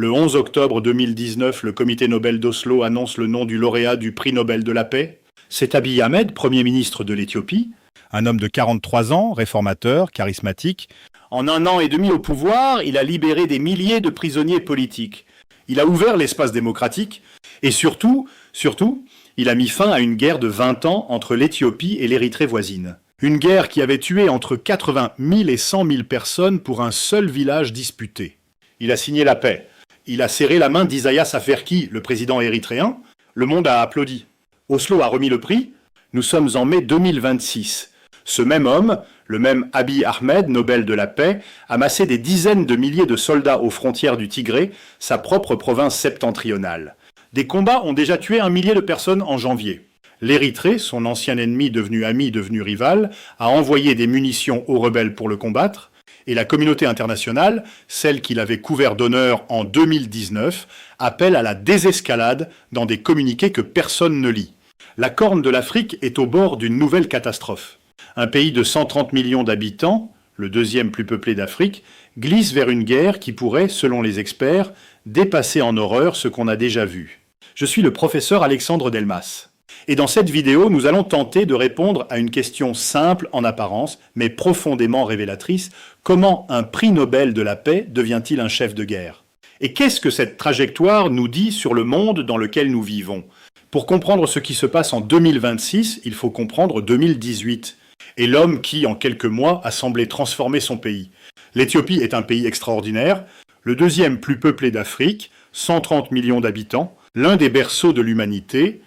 Le 11 octobre 2019, le comité Nobel d'Oslo annonce le nom du lauréat du prix Nobel de la paix. C'est Abiy Ahmed, Premier ministre de l'Éthiopie, un homme de 43 ans, réformateur, charismatique. En 1 an et demi au pouvoir, il a libéré des milliers de prisonniers politiques. Il a ouvert l'espace démocratique et surtout, il a mis fin à une guerre de 20 ans entre l'Éthiopie et l'Érythrée voisine. Une guerre qui avait tué entre 80 000 et 100 000 personnes pour un seul village disputé. Il a signé la paix. Il a serré la main d'Isaias Afwerki, le président érythréen. Le monde a applaudi. Oslo a remis le prix. Nous sommes en mai 2026. Ce même homme, le même Abiy Ahmed, Nobel de la paix, a massé des dizaines de milliers de soldats aux frontières du Tigré, sa propre province septentrionale. Des combats ont déjà tué 1 millier de personnes en janvier. L'Érythrée, son ancien ennemi devenu ami, devenu rival, a envoyé des munitions aux rebelles pour le combattre, et la communauté internationale, celle qu'il avait couvert d'honneur en 2019, appelle à la désescalade dans des communiqués que personne ne lit. La Corne de l'Afrique est au bord d'une nouvelle catastrophe. Un pays de 130 millions d'habitants, le deuxième plus peuplé d'Afrique, glisse vers une guerre qui pourrait, selon les experts, dépasser en horreur ce qu'on a déjà vu. Je suis le professeur Alexandre Delmas. Et dans cette vidéo, nous allons tenter de répondre à une question simple en apparence, mais profondément révélatrice. Comment un prix Nobel de la paix devient-il un chef de guerre? Et qu'est-ce que cette trajectoire nous dit sur le monde dans lequel nous vivons? Pour comprendre ce qui se passe en 2026, il faut comprendre 2018. Et l'homme qui, en quelques mois, a semblé transformer son pays. L'Éthiopie est un pays extraordinaire, le deuxième plus peuplé d'Afrique, 130 millions d'habitants, l'un des berceaux de l'humanité.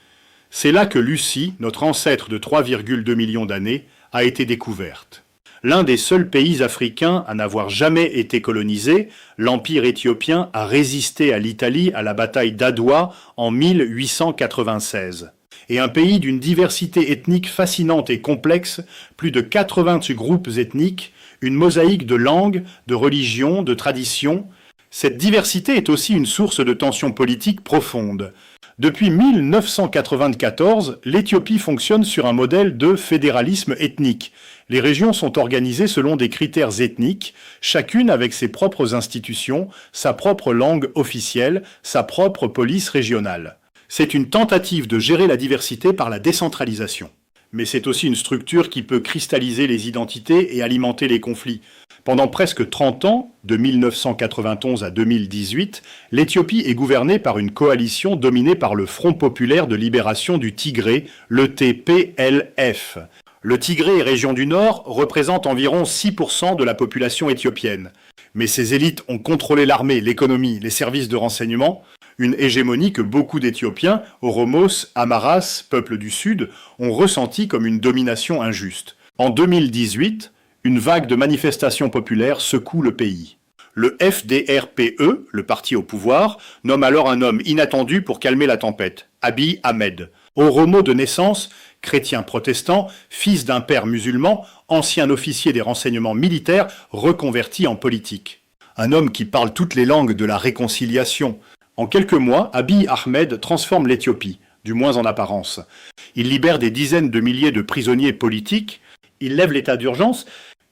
C'est là que Lucie, notre ancêtre de 3,2 millions d'années, a été découverte. L'un des seuls pays africains à n'avoir jamais été colonisé, l'Empire éthiopien a résisté à l'Italie à la bataille d'Adwa en 1896. Et un pays d'une diversité ethnique fascinante et complexe, plus de 80 groupes ethniques, une mosaïque de langues, de religions, de traditions. Cette diversité est aussi une source de tensions politiques profondes. Depuis 1994, l'Éthiopie fonctionne sur un modèle de fédéralisme ethnique. Les régions sont organisées selon des critères ethniques, chacune avec ses propres institutions, sa propre langue officielle, sa propre police régionale. C'est une tentative de gérer la diversité par la décentralisation. Mais c'est aussi une structure qui peut cristalliser les identités et alimenter les conflits. Pendant presque 30 ans, de 1991 à 2018, l'Éthiopie est gouvernée par une coalition dominée par le Front populaire de libération du Tigré, le TPLF. Le Tigré et région du Nord représentent environ 6% de la population éthiopienne. Mais ces élites ont contrôlé l'armée, l'économie, les services de renseignement, une hégémonie que beaucoup d'Éthiopiens, Oromos, Amaras, peuples du Sud, ont ressenti comme une domination injuste. En 2018, une vague de manifestations populaires secoue le pays. Le FDRPE, le parti au pouvoir, nomme alors un homme inattendu pour calmer la tempête, Abiy Ahmed. Oromo de naissance, chrétien protestant, fils d'un père musulman, ancien officier des renseignements militaires, reconverti en politique. Un homme qui parle toutes les langues de la réconciliation. En quelques mois, Abiy Ahmed transforme l'Éthiopie, du moins en apparence. Il libère des dizaines de milliers de prisonniers politiques, il lève l'état d'urgence,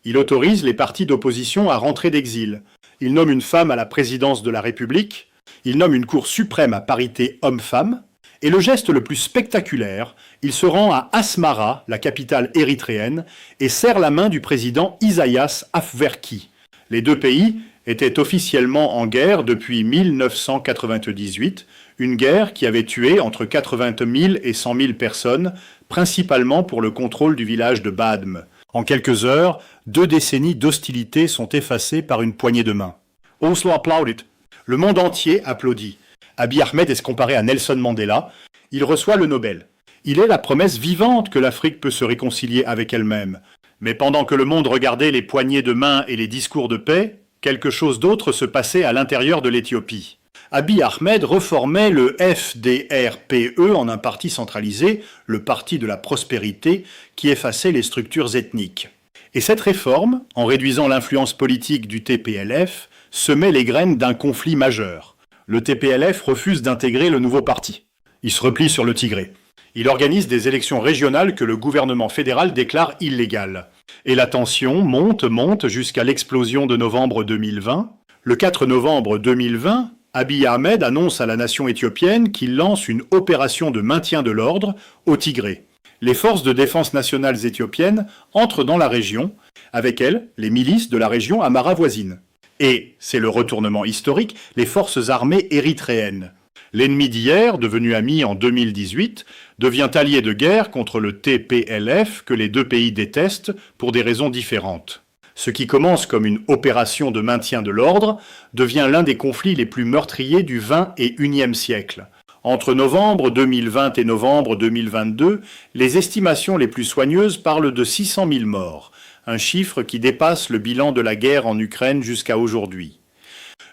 il autorise les partis d'opposition à rentrer d'exil. Il nomme une femme à la présidence de la République, il nomme une cour suprême à parité homme-femme, et le geste le plus spectaculaire, il se rend à Asmara, la capitale érythréenne, et serre la main du président Isaias Afwerki. Les deux pays étaient officiellement en guerre depuis 1998, une guerre qui avait tué entre 80 000 et 100 000 personnes, principalement pour le contrôle du village de Badme. En quelques heures, 2 décennies d'hostilité sont effacées par une poignée de main. Oslo applaudit. Le monde entier applaudit. Abiy Ahmed est comparé à Nelson Mandela. Il reçoit le Nobel. Il est la promesse vivante que l'Afrique peut se réconcilier avec elle-même. Mais pendant que le monde regardait les poignées de main et les discours de paix, quelque chose d'autre se passait à l'intérieur de l'Éthiopie. Abiy Ahmed reformait le FDRPE en un parti centralisé, le Parti de la prospérité, qui effaçait les structures ethniques. Et cette réforme, en réduisant l'influence politique du TPLF, semait les graines d'un conflit majeur. Le TPLF refuse d'intégrer le nouveau parti. Il se replie sur le Tigré. Il organise des élections régionales que le gouvernement fédéral déclare illégales. Et la tension monte jusqu'à l'explosion de novembre 2020. Le 4 novembre 2020, Abiy Ahmed annonce à la nation éthiopienne qu'il lance une opération de maintien de l'ordre au Tigré. Les forces de défense nationales éthiopiennes entrent dans la région, avec elles les milices de la région Amhara voisine. Et, c'est le retournement historique, les forces armées érythréennes. L'ennemi d'hier, devenu ami en 2018, devient allié de guerre contre le TPLF que les deux pays détestent pour des raisons différentes. Ce qui commence comme une opération de maintien de l'ordre devient l'un des conflits les plus meurtriers du XXe et XXIe siècle. Entre novembre 2020 et novembre 2022, les estimations les plus soigneuses parlent de 600 000 morts, un chiffre qui dépasse le bilan de la guerre en Ukraine jusqu'à aujourd'hui.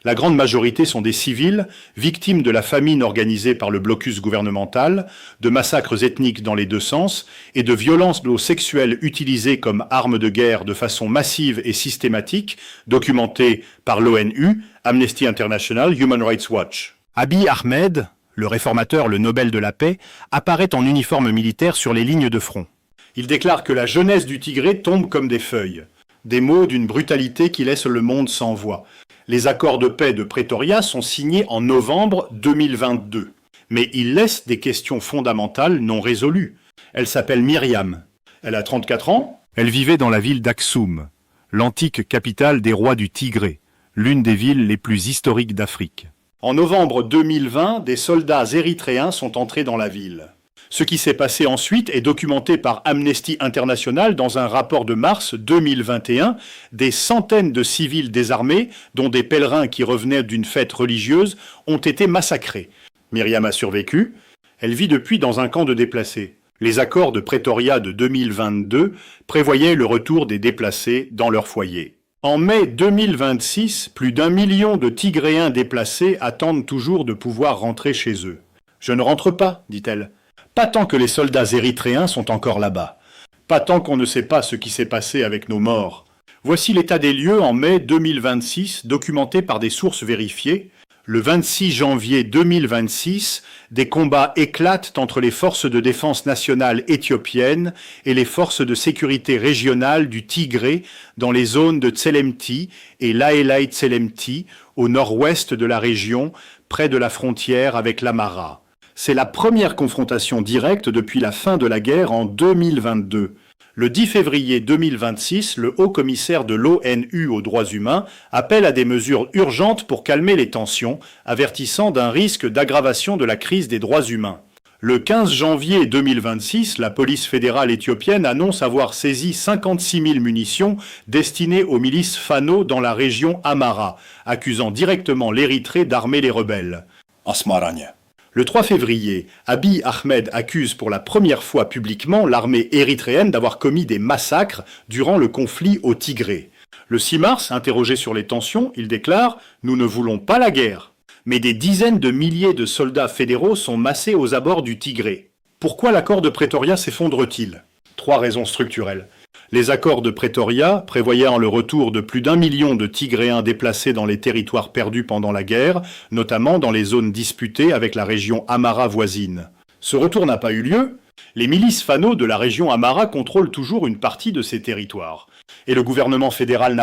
La grande majorité sont des civils, victimes de la famine organisée par le blocus gouvernemental, de massacres ethniques dans les deux sens et de violences sexuelles utilisées comme armes de guerre de façon massive et systématique, documentées par l'ONU, Amnesty International, Human Rights Watch. Abiy Ahmed, le réformateur, le Nobel de la paix, apparaît en uniforme militaire sur les lignes de front. Il déclare que la jeunesse du Tigré tombe comme des feuilles. Des mots d'une brutalité qui laisse le monde sans voix. Les accords de paix de Pretoria sont signés en novembre 2022. Mais ils laissent des questions fondamentales non résolues. Elle s'appelle Myriam. Elle a 34 ans. Elle vivait dans la ville d'Aksum, l'antique capitale des rois du Tigré, l'une des villes les plus historiques d'Afrique. En novembre 2020, des soldats érythréens sont entrés dans la ville. Ce qui s'est passé ensuite est documenté par Amnesty International dans un rapport de mars 2021. Des centaines de civils désarmés, dont des pèlerins qui revenaient d'une fête religieuse, ont été massacrés. Myriam a survécu. Elle vit depuis dans un camp de déplacés. Les accords de Pretoria de 2022 prévoyaient le retour des déplacés dans leur foyer. En mai 2026, plus d'1 million de Tigréens déplacés attendent toujours de pouvoir rentrer chez eux. « Je ne rentre pas », dit-elle. Pas tant que les soldats érythréens sont encore là-bas. Pas tant qu'on ne sait pas ce qui s'est passé avec nos morts. Voici l'état des lieux en mai 2026, documenté par des sources vérifiées. Le 26 janvier 2026, des combats éclatent entre les forces de défense nationale éthiopiennes et les forces de sécurité régionales du Tigré dans les zones de Tselemti et Laelai Tselemti, au nord-ouest de la région, près de la frontière avec l'Amhara. C'est la première confrontation directe depuis la fin de la guerre en 2022. Le 10 février 2026, le haut-commissaire de l'ONU aux droits humains appelle à des mesures urgentes pour calmer les tensions, avertissant d'un risque d'aggravation de la crise des droits humains. Le 15 janvier 2026, la police fédérale éthiopienne annonce avoir saisi 56 000 munitions destinées aux milices Fano dans la région Amhara, accusant directement l'Érythrée d'armer les rebelles. Asmaranya. Le 3 février, Abiy Ahmed accuse pour la première fois publiquement l'armée érythréenne d'avoir commis des massacres durant le conflit au Tigré. Le 6 mars, interrogé sur les tensions, il déclare « Nous ne voulons pas la guerre ». Mais des dizaines de milliers de soldats fédéraux sont massés aux abords du Tigré. Pourquoi l'accord de Pretoria s'effondre-t-il ? 3 raisons structurelles. Les accords de Pretoria prévoyant le retour de plus d'1 million de Tigréens déplacés dans les territoires perdus pendant la guerre, notamment dans les zones disputées avec la région Amhara voisine. Ce retour n'a pas eu lieu. Les milices Fano de la région Amhara contrôlent toujours une partie de ces territoires. Et le gouvernement fédéral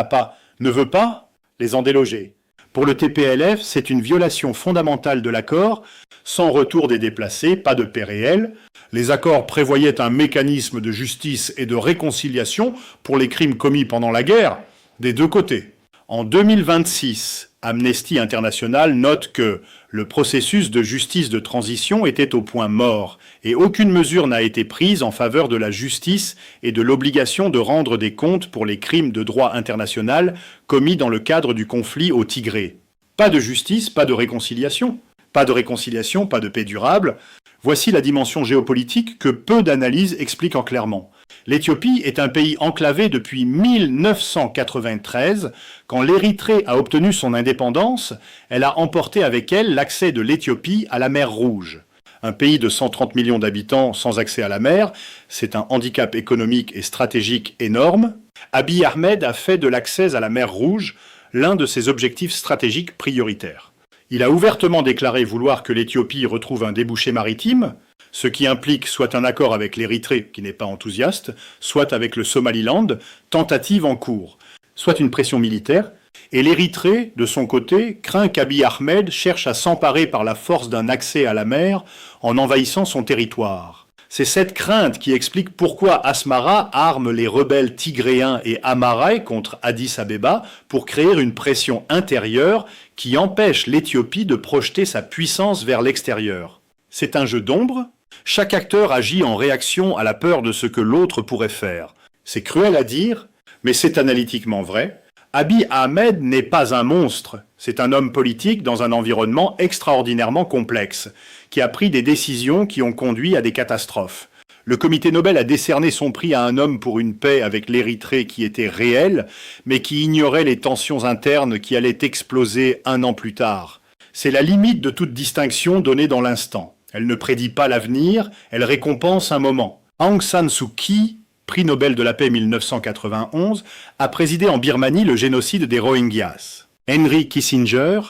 ne veut pas les en déloger. Pour le TPLF, c'est une violation fondamentale de l'accord, sans retour des déplacés, pas de paix réelle. Les accords prévoyaient un mécanisme de justice et de réconciliation pour les crimes commis pendant la guerre, des deux côtés. En 2026, Amnesty International note que le processus de justice de transition était au point mort et aucune mesure n'a été prise en faveur de la justice et de l'obligation de rendre des comptes pour les crimes de droit international commis dans le cadre du conflit au Tigré. Pas de justice, pas de réconciliation. Pas de réconciliation, pas de paix durable. Voici la dimension géopolitique que peu d'analyses expliquent clairement. L'Éthiopie est un pays enclavé depuis 1993. Quand l'Érythrée a obtenu son indépendance, elle a emporté avec elle l'accès de l'Éthiopie à la mer Rouge. Un pays de 130 millions d'habitants sans accès à la mer, c'est un handicap économique et stratégique énorme. Abiy Ahmed a fait de l'accès à la mer Rouge l'un de ses objectifs stratégiques prioritaires. Il a ouvertement déclaré vouloir que l'Éthiopie retrouve un débouché maritime, ce qui implique soit un accord avec l'Érythrée, qui n'est pas enthousiaste, soit avec le Somaliland, tentative en cours, soit une pression militaire, Et l'Érythrée, de son côté, craint qu'Abiy Ahmed cherche à s'emparer par la force d'un accès à la mer en envahissant son territoire. C'est cette crainte qui explique pourquoi Asmara arme les rebelles tigréens et Amhara contre Addis Abeba pour créer une pression intérieure qui empêche l'Éthiopie de projeter sa puissance vers l'extérieur. C'est un jeu d'ombre. Chaque acteur agit en réaction à la peur de ce que l'autre pourrait faire. C'est cruel à dire, mais c'est analytiquement vrai. Abiy Ahmed n'est pas un monstre, c'est un homme politique dans un environnement extraordinairement complexe, qui a pris des décisions qui ont conduit à des catastrophes. Le comité Nobel a décerné son prix à un homme pour une paix avec l'Érythrée qui était réelle, mais qui ignorait les tensions internes qui allaient exploser 1 an plus tard. C'est la limite de toute distinction donnée dans l'instant. Elle ne prédit pas l'avenir, elle récompense un moment. Aung San Suu Kyi, prix Nobel de la paix 1991, a présidé en Birmanie le génocide des Rohingyas. Henry Kissinger,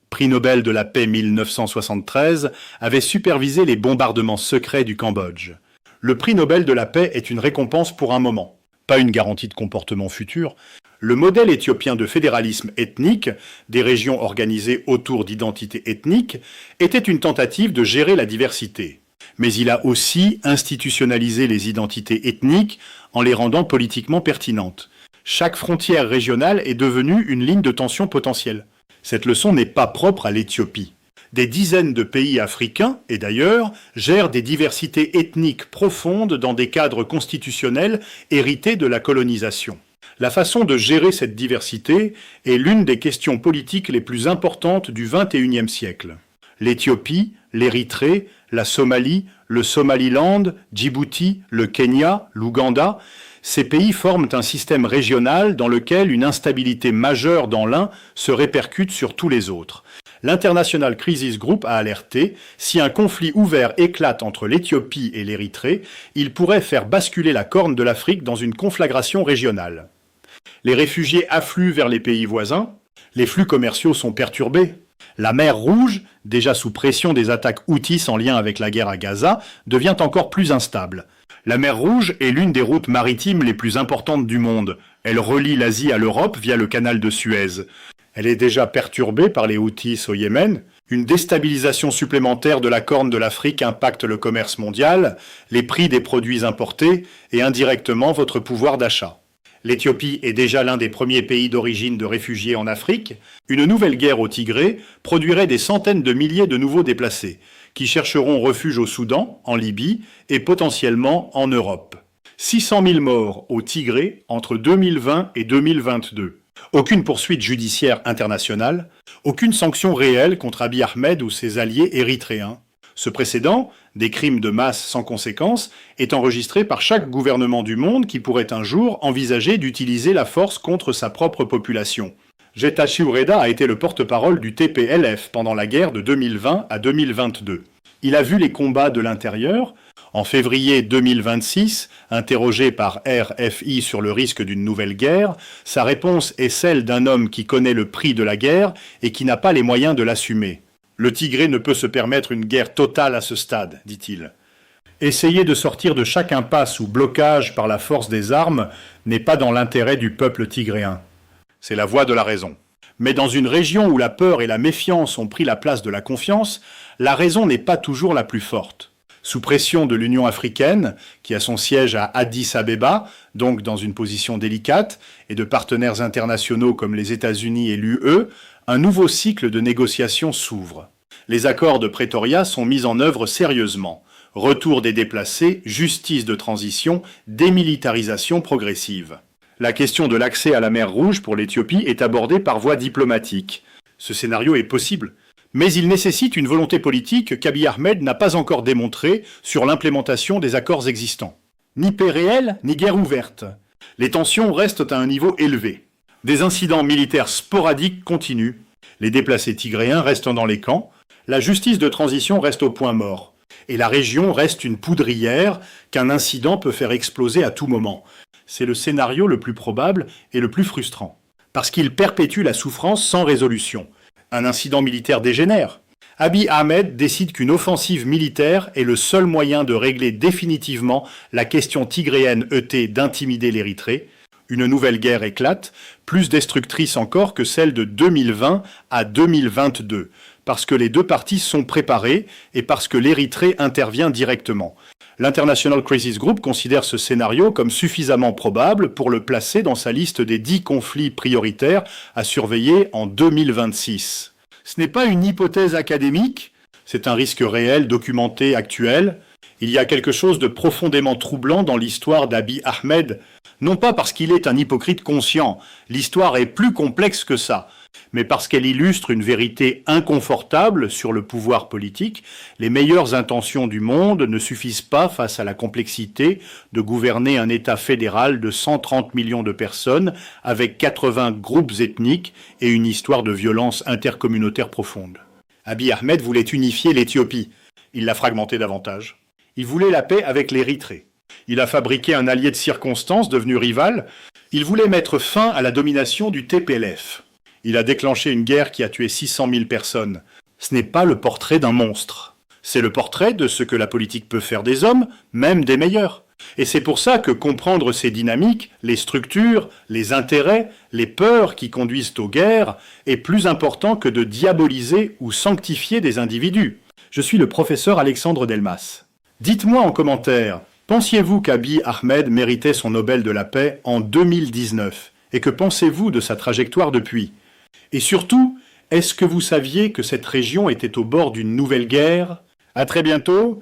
prix Nobel de la paix 1973, avait supervisé les bombardements secrets du Cambodge. Le prix Nobel de la paix est une récompense pour un moment, pas une garantie de comportement futur. Le modèle éthiopien de fédéralisme ethnique, des régions organisées autour d'identités ethniques, était une tentative de gérer la diversité. Mais il a aussi institutionnalisé les identités ethniques en les rendant politiquement pertinentes. Chaque frontière régionale est devenue une ligne de tension potentielle. Cette leçon n'est pas propre à l'Éthiopie. Des dizaines de pays africains, et d'ailleurs, gèrent des diversités ethniques profondes dans des cadres constitutionnels hérités de la colonisation. La façon de gérer cette diversité est l'une des questions politiques les plus importantes du XXIe siècle. L'Éthiopie, l'Érythrée, la Somalie, le Somaliland, Djibouti, le Kenya, l'Ouganda, ces pays forment un système régional dans lequel une instabilité majeure dans l'un se répercute sur tous les autres. L'International Crisis Group a alerté, si un conflit ouvert éclate entre l'Éthiopie et l'Érythrée, il pourrait faire basculer la corne de l'Afrique dans une conflagration régionale. Les réfugiés affluent vers les pays voisins, les flux commerciaux sont perturbés. La mer Rouge, déjà sous pression des attaques houthis en lien avec la guerre à Gaza, devient encore plus instable. La mer Rouge est l'une des routes maritimes les plus importantes du monde. Elle relie l'Asie à l'Europe via le canal de Suez. Elle est déjà perturbée par les houthis au Yémen. Une déstabilisation supplémentaire de la corne de l'Afrique impacte le commerce mondial, les prix des produits importés et indirectement votre pouvoir d'achat. L'Éthiopie est déjà l'un des premiers pays d'origine de réfugiés en Afrique. Une nouvelle guerre au Tigré produirait des centaines de milliers de nouveaux déplacés, qui chercheront refuge au Soudan, en Libye et potentiellement en Europe. 600 000 morts au Tigré entre 2020 et 2022. Aucune poursuite judiciaire internationale, aucune sanction réelle contre Abiy Ahmed ou ses alliés érythréens. Ce précédent, des crimes de masse sans conséquence, est enregistré par chaque gouvernement du monde qui pourrait un jour envisager d'utiliser la force contre sa propre population. Getachew Reda a été le porte-parole du TPLF pendant la guerre de 2020 à 2022. Il a vu les combats de l'intérieur. En février 2026, interrogé par RFI sur le risque d'une nouvelle guerre, sa réponse est celle d'un homme qui connaît le prix de la guerre et qui n'a pas les moyens de l'assumer. Le Tigré ne peut se permettre une guerre totale à ce stade, dit-il. Essayer de sortir de chaque impasse ou blocage par la force des armes n'est pas dans l'intérêt du peuple tigréen. C'est la voie de la raison. Mais dans une région où la peur et la méfiance ont pris la place de la confiance, la raison n'est pas toujours la plus forte. Sous pression de l'Union africaine, qui a son siège à Addis Abeba, donc dans une position délicate, et de partenaires internationaux comme les États-Unis et l'UE, un nouveau cycle de négociations s'ouvre. Les accords de Pretoria sont mis en œuvre sérieusement. Retour des déplacés, justice de transition, démilitarisation progressive. La question de l'accès à la mer Rouge pour l'Éthiopie est abordée par voie diplomatique. Ce scénario est possible, mais il nécessite une volonté politique qu'Abiy Ahmed n'a pas encore démontrée sur l'implémentation des accords existants. Ni paix réelle, ni guerre ouverte. Les tensions restent à un niveau élevé. Des incidents militaires sporadiques continuent. Les déplacés tigréens restent dans les camps. La justice de transition reste au point mort. Et la région reste une poudrière qu'un incident peut faire exploser à tout moment. C'est le scénario le plus probable et le plus frustrant. Parce qu'il perpétue la souffrance sans résolution. Un incident militaire dégénère. Abiy Ahmed décide qu'une offensive militaire est le seul moyen de régler définitivement la question tigréenne d'intimider l'Érythrée. Une nouvelle guerre éclate, plus destructrice encore que celle de 2020 à 2022, parce que les deux parties sont préparées et parce que l'Érythrée intervient directement. L'International Crisis Group considère ce scénario comme suffisamment probable pour le placer dans sa liste des 10 conflits prioritaires à surveiller en 2026. Ce n'est pas une hypothèse académique, c'est un risque réel, documenté, actuel. Il y a quelque chose de profondément troublant dans l'histoire d'Abiy Ahmed, non pas parce qu'il est un hypocrite conscient, l'histoire est plus complexe que ça, mais parce qu'elle illustre une vérité inconfortable sur le pouvoir politique. Les meilleures intentions du monde ne suffisent pas face à la complexité de gouverner un État fédéral de 130 millions de personnes avec 80 groupes ethniques et une histoire de violence intercommunautaire profonde. Abiy Ahmed voulait unifier l'Éthiopie. Il l'a fragmentée davantage. Il voulait la paix avec l'Érythrée. Il a fabriqué un allié de circonstance devenu rival. Il voulait mettre fin à la domination du TPLF. Il a déclenché une guerre qui a tué 600 000 personnes. Ce n'est pas le portrait d'un monstre. C'est le portrait de ce que la politique peut faire des hommes, même des meilleurs. Et c'est pour ça que comprendre ces dynamiques, les structures, les intérêts, les peurs qui conduisent aux guerres est plus important que de diaboliser ou sanctifier des individus. Je suis le professeur Alexandre Delmas. Dites-moi en commentaire, pensiez-vous qu'Abiy Ahmed méritait son Nobel de la paix en 2019 ? Et que pensez-vous de sa trajectoire depuis ? Et surtout, est-ce que vous saviez que cette région était au bord d'une nouvelle guerre ? À très bientôt